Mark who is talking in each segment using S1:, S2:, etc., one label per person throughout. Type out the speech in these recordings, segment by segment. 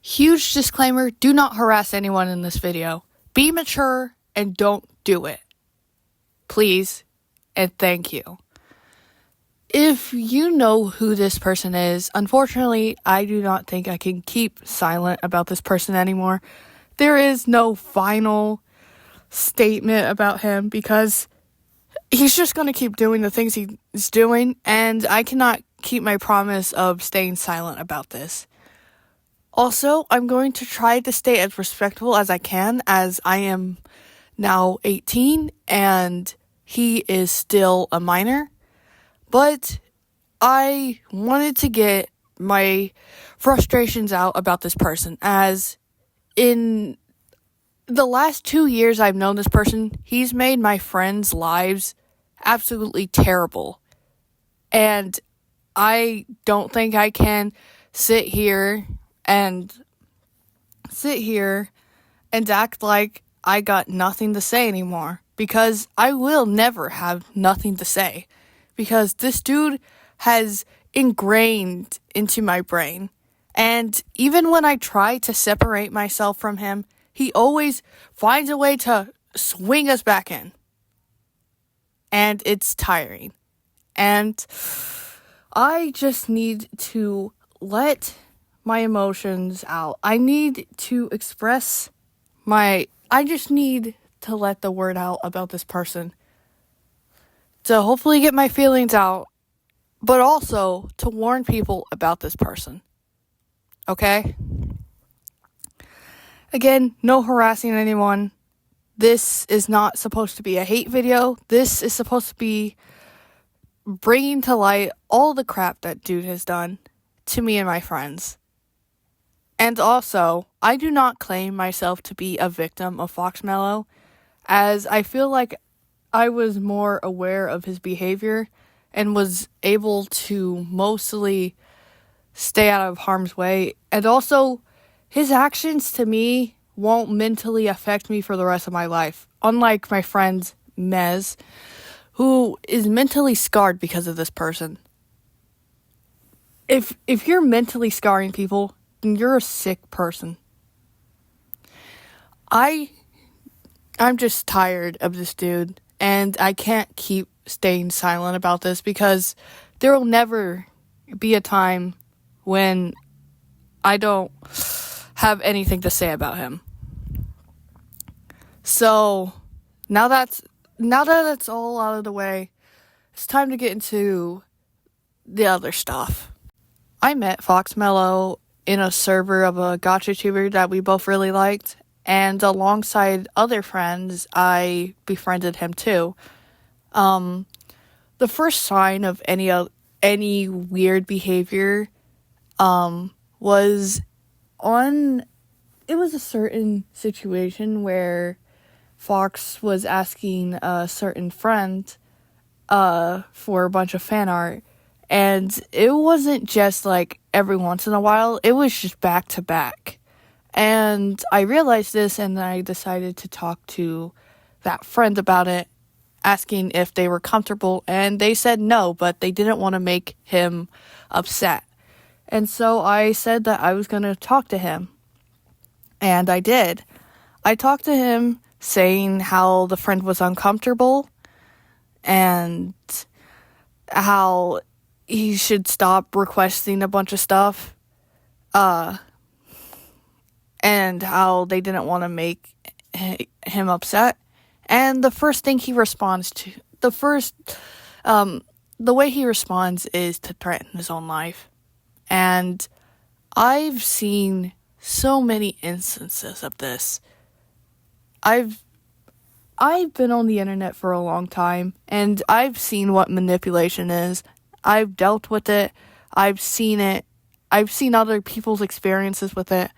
S1: Huge disclaimer, do not harass anyone in this video. Be mature and don't do it. Please and thank you. If you know who this person is, unfortunately, I do not think I can keep silent about this person anymore. There is no final statement about him because he's just going to keep doing the things he's doing, and I cannot keep my promise of staying silent about this. Also, I'm going to try to stay as respectful as I can, as I am now 18 and he is still a minor. But I wanted to get my frustrations out about this person, as in the last 2 years I've known this person, he's made my friends' lives absolutely terrible. And I don't think I can sit here and act like I got nothing to say anymore, because I will never have nothing to say, because this dude has ingrained into my brain, and even when I try to separate myself from him, he always finds a way to swing us back in, and it's tiring, and I just need to let my emotions out. I need to express I just need to let the word out about this person, to hopefully get my feelings out, but also to warn people about this person. Okay? Again, no harassing anyone. This is not supposed to be a hate video. This is supposed to be bringing to light all the crap that dude has done to me and my friends. And also, I do not claim myself to be a victim of Foxmellow, as I feel like I was more aware of his behavior and was able to mostly stay out of harm's way. And also, his actions to me won't mentally affect me for the rest of my life, unlike my friend Mez, who is mentally scarred because of this person. If you're mentally scarring people, then you're a sick person. I'm just tired of this dude, and I can't keep staying silent about this, because there will never be a time when I don't have anything to say about him. So, now that it's all out of the way, it's time to get into the other stuff. I met Foxmellow in a server of a gacha tuber that we both really liked, and alongside other friends, I befriended him too. The first sign of any weird behavior was a certain situation where Fox was asking a certain friend for a bunch of fan art, and it wasn't just like every once in a while, it was just back to back. And I realized this, and I decided to talk to that friend about it, asking if they were comfortable, and they said no, but they didn't want to make him upset. And so I said that I was going to talk to him, and I did. I talked to him saying how the friend was uncomfortable, and how he should stop requesting a bunch of stuff, and how they didn't want to make him upset. And the first thing he responds to, the way he responds is to threaten his own life. And I've seen so many instances of this. I've been on the internet for a long time, and I've seen what manipulation is. I've dealt with it. I've seen it. I've seen other people's experiences with it,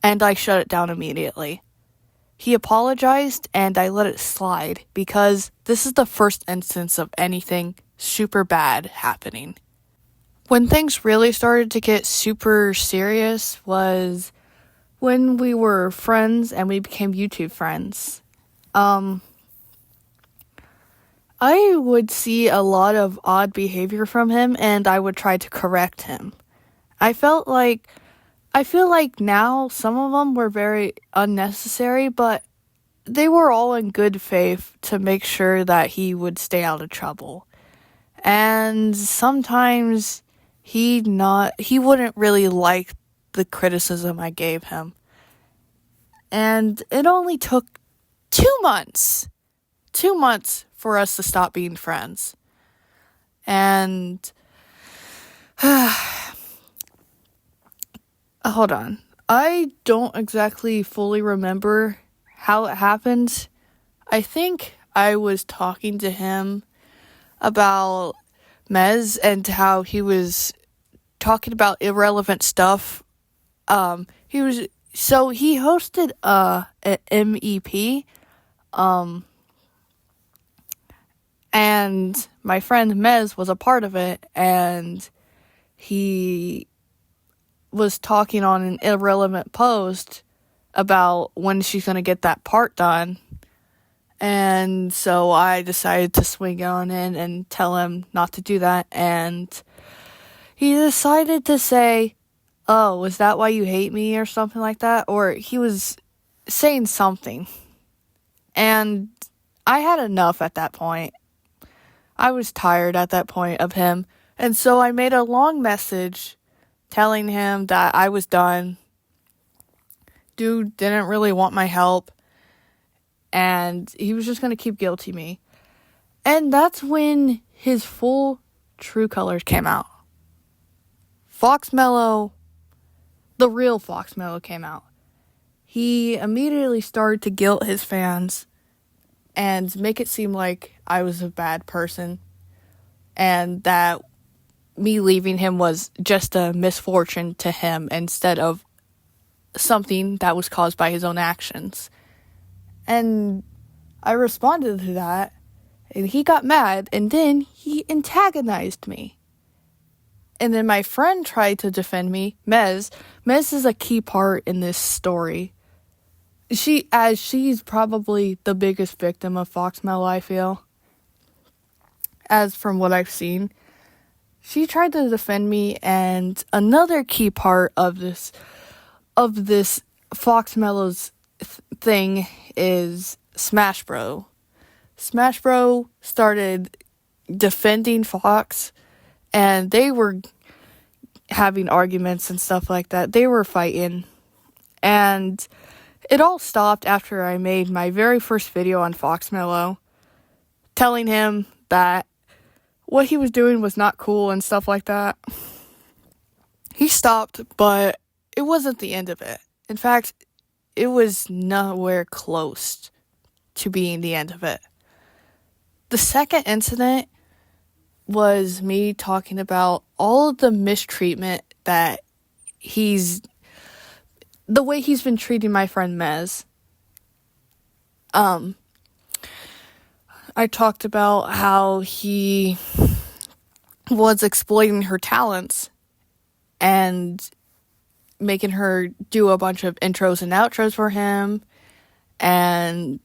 S1: and I shut it down immediately. He apologized, and I let it slide, because this is the first instance of anything super bad happening. When things really started to get super serious was when we were friends and we became YouTube friends. I would see a lot of odd behavior from him, and I would try to correct him. I felt like I feel like now some of them were very unnecessary, but they were all in good faith to make sure that he would stay out of trouble. And sometimes he wouldn't really like the criticism I gave him. And it only took 2 months. 2 months for us to stop being friends. And hold on. I don't exactly fully remember how it happened. I think I was talking to him about Mez and how he was talking about irrelevant stuff. He hosted an MEP, and my friend Mez was a part of it, and he was talking on an irrelevant post about when she's going to get that part done. And so I decided to swing on in and tell him not to do that. And he decided to say, "Oh, is that why you hate me?" or something like that. Or he was saying something. And I had enough at that point. I was tired at that point of him. And so I made a long message telling him that I was done. Dude didn't really want my help. And he was just going to keep guilting me. And that's when his full true colors came out. Foxmellow, the real Foxmellow came out. He immediately started to guilt his fans and make it seem like I was a bad person. And that me leaving him was just a misfortune to him instead of something that was caused by his own actions. And I responded to that, and he got mad, and then he antagonized me. And then my friend tried to defend me, Mez. Mez is a key part in this story. She's probably the biggest victim of Foxmellow, I feel. As from what I've seen. She tried to defend me, and another key part of this Foxmellow's thing is Smash Bro. Smash Bro started defending Fox, and they were having arguments and stuff like that. They were fighting, and it all stopped after I made my very first video on Foxmellow, telling him that what he was doing was not cool and stuff like that. He stopped, but it wasn't the end of it. In fact, it was nowhere close to being the end of it. The second incident was me talking about all of the mistreatment that the way he's been treating my friend Mez. I talked about how he was exploiting her talents and making her do a bunch of intros and outros for him, and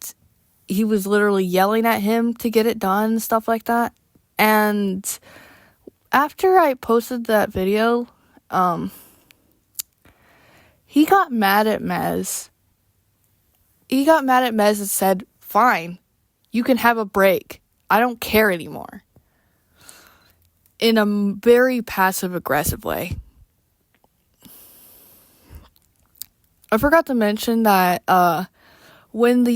S1: he was literally yelling at him to get it done and stuff like that. And after I posted that video, he got mad at Mez. He got mad at Mez and said, "Fine, you can have a break. I don't care anymore." In a very passive-aggressive way. I forgot to mention that when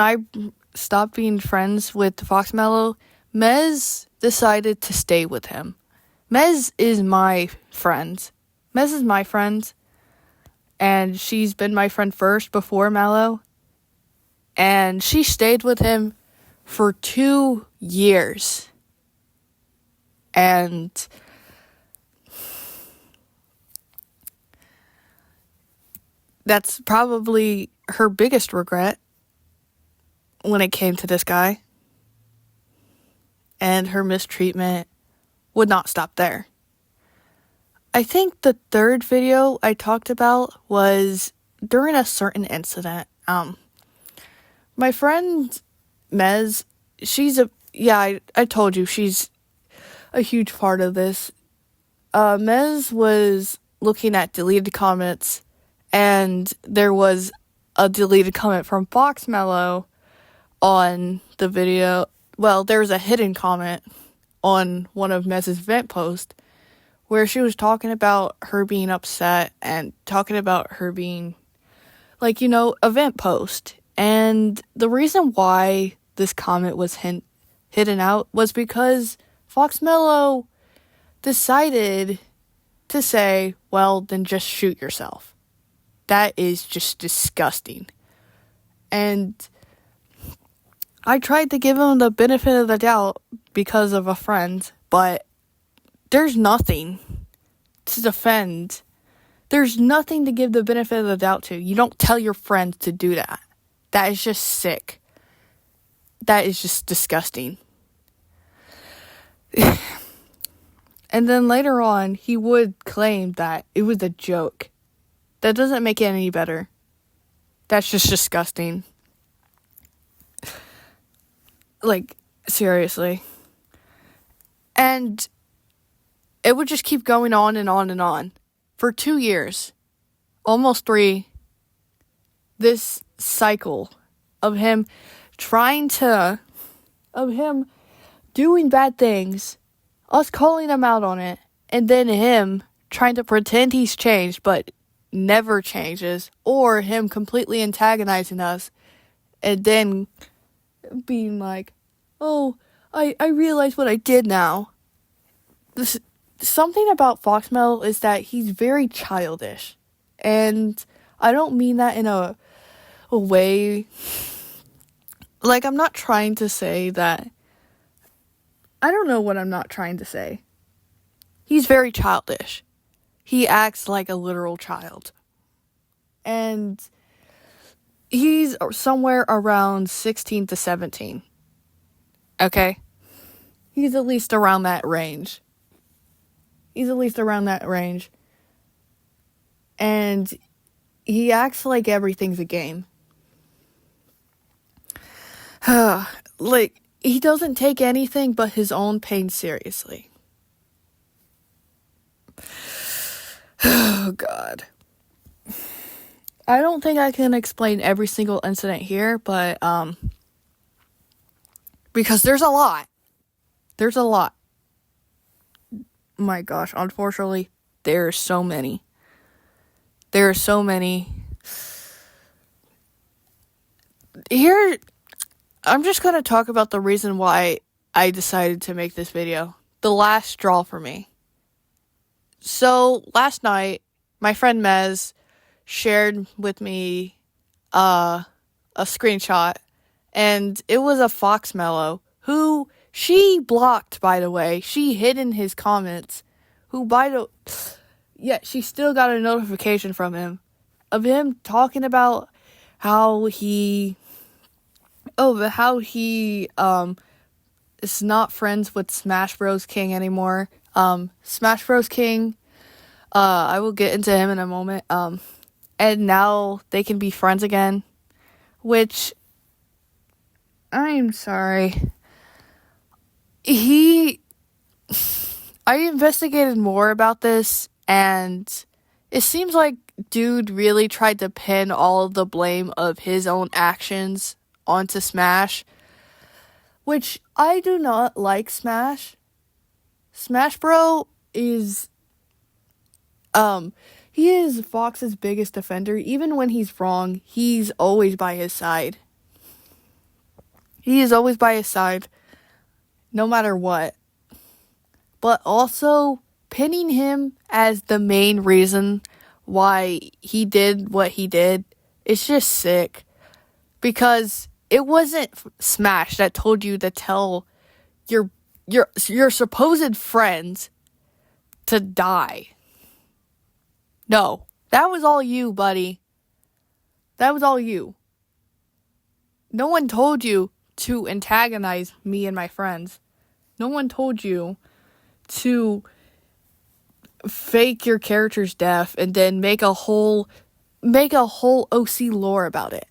S1: I stopped being friends with Foxmellow, Mez decided to stay with him. Mez is my friend. Mez is my friend, and she's been my friend first before Mellow, and she stayed with him for 2 years. And that's probably her biggest regret when it came to this guy. And her mistreatment would not stop there. I think the third video I talked about was during a certain incident. My friend Mez, I told you, she's a huge part of this. Mez was looking at deleted comments, and there was a deleted comment from Foxmellow on the video. Well, there was a hidden comment on one of Mez's vent posts where she was talking about her being upset and talking about her being, like, you know, a vent post. And the reason why this comment was hidden out was because Foxmellow decided to say, well, then just shoot yourself. That is just disgusting. And I tried to give him the benefit of the doubt because of a friend, but there's nothing to defend. There's nothing to give the benefit of the doubt to. You don't tell your friends to do that. That is just sick. That is just disgusting. And then later on, he would claim that it was a joke. That doesn't make it any better. That's just disgusting. Like, seriously. And it would just keep going on and on and on. For 2 years, almost 3, this cycle of him doing bad things, us calling him out on it, and then him trying to pretend he's changed but never changes, or him completely antagonizing us and then being like, oh, I realize what I did now. Something about Foxmellow is that he's very childish, and I don't mean that in a way, like, I'm not trying to say that, I don't know what I'm not trying to say. He's very childish. He acts like a literal child. And he's somewhere around 16 to 17. Okay? He's at least around that range. And he acts like everything's a game. Like, he doesn't take anything but his own pain seriously. Oh, God. I don't think I can explain every single incident here, but, because there's a lot. My gosh, unfortunately, there are so many. Here, I'm just going to talk about the reason why I decided to make this video. The last straw for me. So, last night, my friend Mez shared with me a screenshot, and it was a Foxmellow, who she blocked, by the way. She hid in his comments, she still got a notification from him, of him talking about how he is not friends with Smash Bros. King anymore. Smash Bros. King, I will get into him in a moment. And now they can be friends again, which, I'm sorry. I investigated more about this, and it seems like dude really tried to pin all of the blame of his own actions onto Smash, which I do not like. Smash Bro is, he is Fox's biggest defender. Even when he's wrong, he's always by his side. He is always by his side, no matter what. But also, pinning him as the main reason why he did what he did is just sick. Because it wasn't Smash that told you to tell your supposed friends to die. No, that was all you, buddy. That was all you. No one told you to antagonize me and my friends. No one told you to fake your character's death and then make a whole OC lore about it.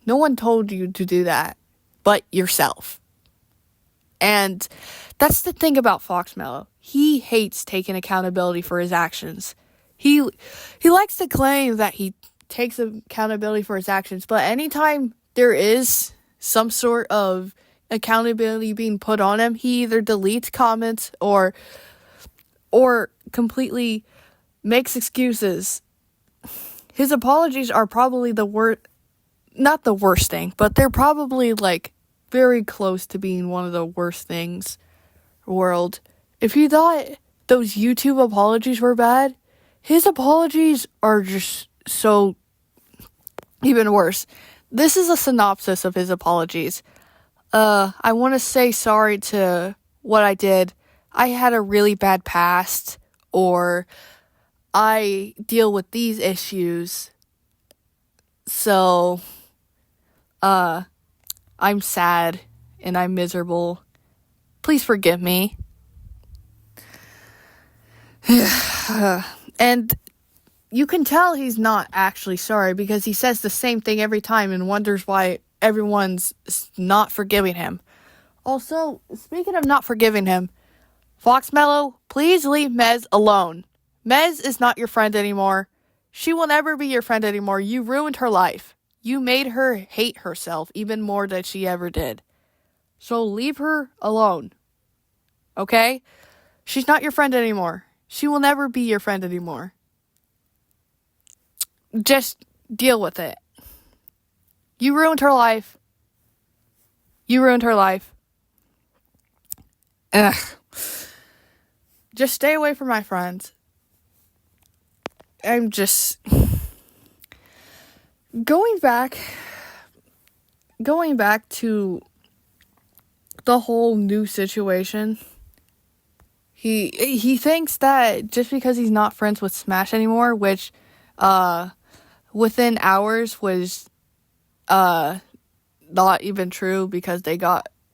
S1: No one told you to do that but yourself. And that's the thing about Foxmellow. He hates taking accountability for his actions. He likes to claim that he takes accountability for his actions, but anytime there is some sort of accountability being put on him, he either deletes comments or completely makes excuses. His apologies are probably not the worst thing, but they're probably like very close to being one of the worst things in the world. If you thought those YouTube apologies were bad, his apologies are just so even worse. This is a synopsis of his apologies. I want to say sorry to what I did. I had a really bad past, or I deal with these issues. So, I'm sad and I'm miserable. Please forgive me. And you can tell he's not actually sorry because he says the same thing every time and wonders why everyone's not forgiving him. Also, speaking of not forgiving him, Foxmellow, please leave Mez alone. Mez is not your friend anymore. She will never be your friend anymore. You ruined her life. You made her hate herself even more than she ever did. So leave her alone. Okay? She's not your friend anymore. She will never be your friend anymore. Just deal with it. You ruined her life. You ruined her life. Ugh. Just stay away from my friends. I'm just going back to the whole new situation. He thinks that just because he's not friends with Smash anymore, which within hours was not even true because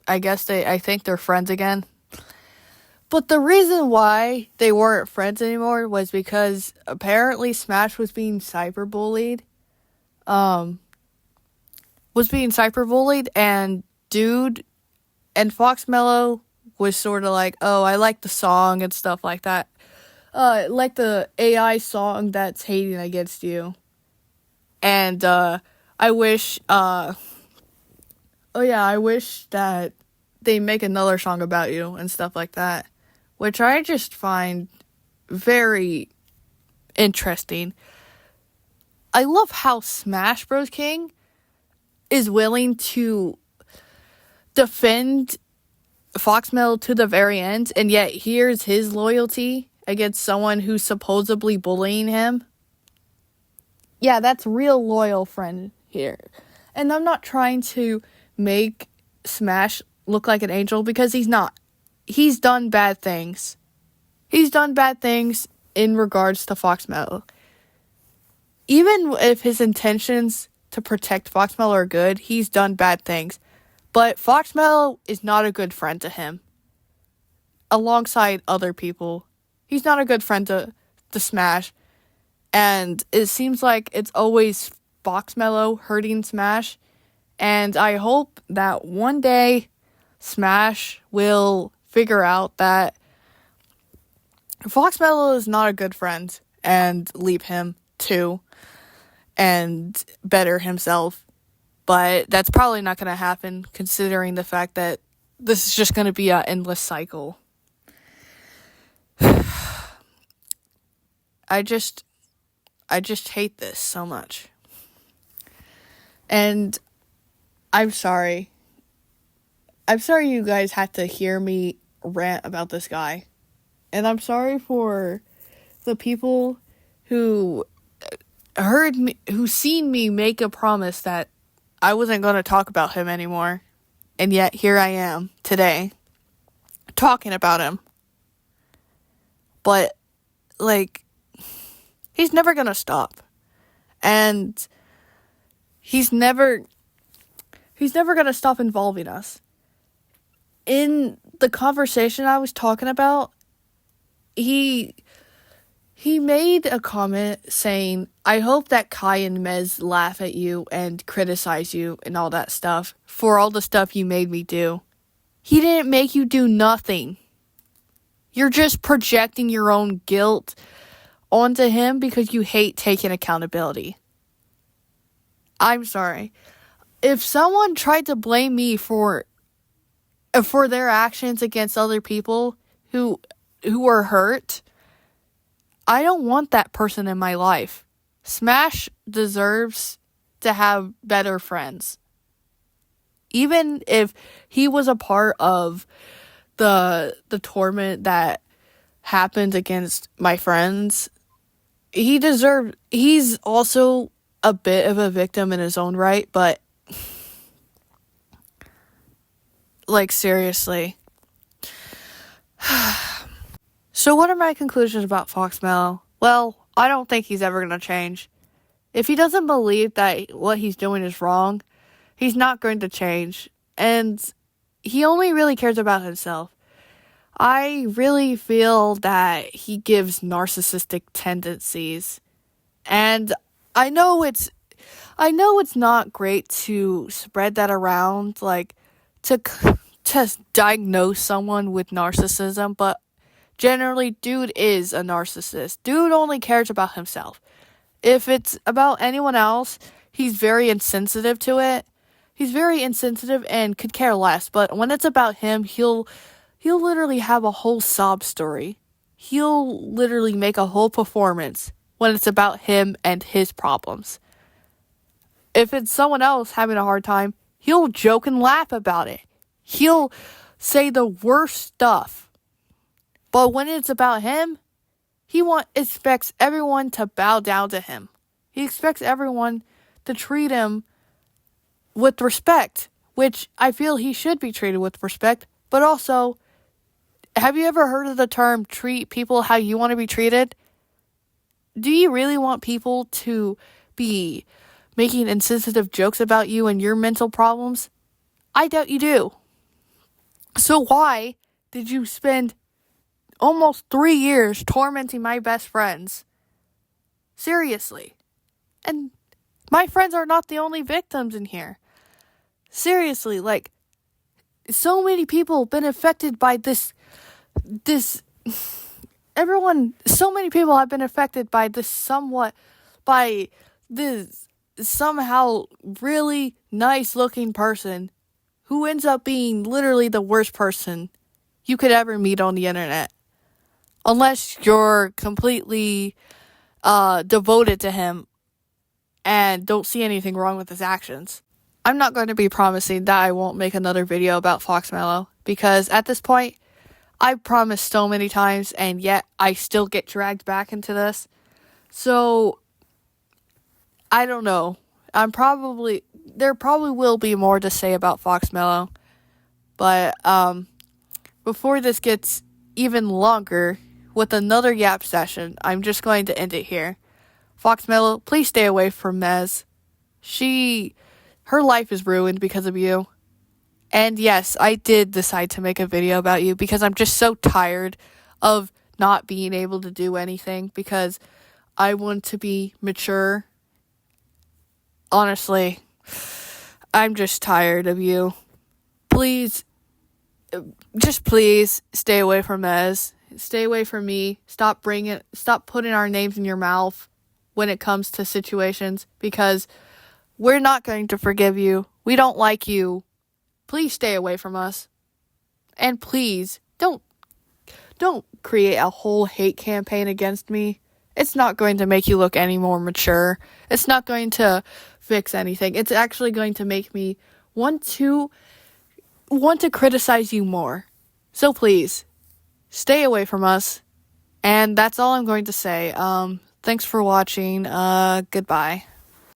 S1: I think they're friends again. But the reason why they weren't friends anymore was because apparently Smash was being cyberbullied. And Dude and Foxmellow was sort of like, oh, I like the song and stuff like that. Like the AI song that's hating against you. And I wish that they make another song about you and stuff like that. Which I just find very interesting. I love how Smash Bros. King is willing to defend Foxmellow to the very end, and yet here's his loyalty against someone who's supposedly bullying him. Yeah, that's real loyal friend here. And I'm not trying to make Smash look like an angel because he's not. He's done bad things. He's done bad things in regards to Foxmellow. Even if his intentions to protect Foxmellow are good, he's done bad things. But Foxmellow is not a good friend to him. Alongside other people. He's not a good friend to Smash. And it seems like it's always Foxmellow hurting Smash. And I hope that one day Smash will figure out that Foxmellow is not a good friend and leave him too and better himself. But that's probably not going to happen considering the fact that this is just going to be an endless cycle. I just hate this so much. And I'm sorry. I'm sorry you guys had to hear me rant about this guy. And I'm sorry for the people who seen me make a promise that I wasn't going to talk about him anymore. And yet here I am today talking about him. But like, he's never going to stop. And he's never going to stop involving us. In the conversation I was talking about, he made a comment saying, I hope that Kai and Mez laugh at you and criticize you and all that stuff for all the stuff you made me do. He didn't make you do nothing. You're just projecting your own guilt onto him because you hate taking accountability. I'm sorry. If someone tried to blame me for their actions against other people who were hurt, I don't want that person in my life. Smash deserves to have better friends. Even if he was a part of the torment that happened against my friends, he's also a bit of a victim in his own right, but like, seriously. So what are my conclusions about Foxmellow? Well, I don't think he's ever going to change. If he doesn't believe that what he's doing is wrong, he's not going to change. And he only really cares about himself. I really feel that he gives narcissistic tendencies. And I know it's not great to spread that around, like to diagnose someone with narcissism, but generally, dude is a narcissist. Dude only cares about himself. If it's about anyone else, he's very insensitive to it. He's very insensitive and could care less. But when it's about him, he'll literally have a whole sob story. He'll literally make a whole performance when it's about him and his problems. If it's someone else having a hard time, he'll joke and laugh about it. He'll say the worst stuff. But when it's about him, he expects everyone to bow down to him. He expects everyone to treat him with respect, which I feel he should be treated with respect. But also, have you ever heard of the term treat people how you want to be treated? Do you really want people to be making insensitive jokes about you and your mental problems? I doubt you do. So why did you spend almost 3 years tormenting my best friends? Seriously. And my friends are not the only victims in here. Seriously, like, so many people have been affected by so many people have been affected by this somehow really nice looking person who ends up being literally the worst person you could ever meet on the internet. Unless you're completely devoted to him and don't see anything wrong with his actions. I'm not going to be promising that I won't make another video about Foxmellow, because at this point, I've promised so many times, and yet I still get dragged back into this. So, I don't know. There probably will be more to say about Foxmellow. But, before this gets even longer with another yap session, I'm just going to end it here. Foxmellow, please stay away from Mez. Her life is ruined because of you. And yes, I did decide to make a video about you because I'm just so tired of not being able to do anything because I want to be mature. Honestly, I'm just tired of you. Please stay away from Mez. Stay away from me. Stop putting our names in your mouth when it comes to situations, because we're not going to forgive you. We don't like you. Please stay away from us. And please, don't create a whole hate campaign against me. It's not going to make you look any more mature. It's not going to fix anything. It's actually going to make me want to criticize you more. So please, stay away from us. And that's all I'm going to say. Thanks for watching. Goodbye.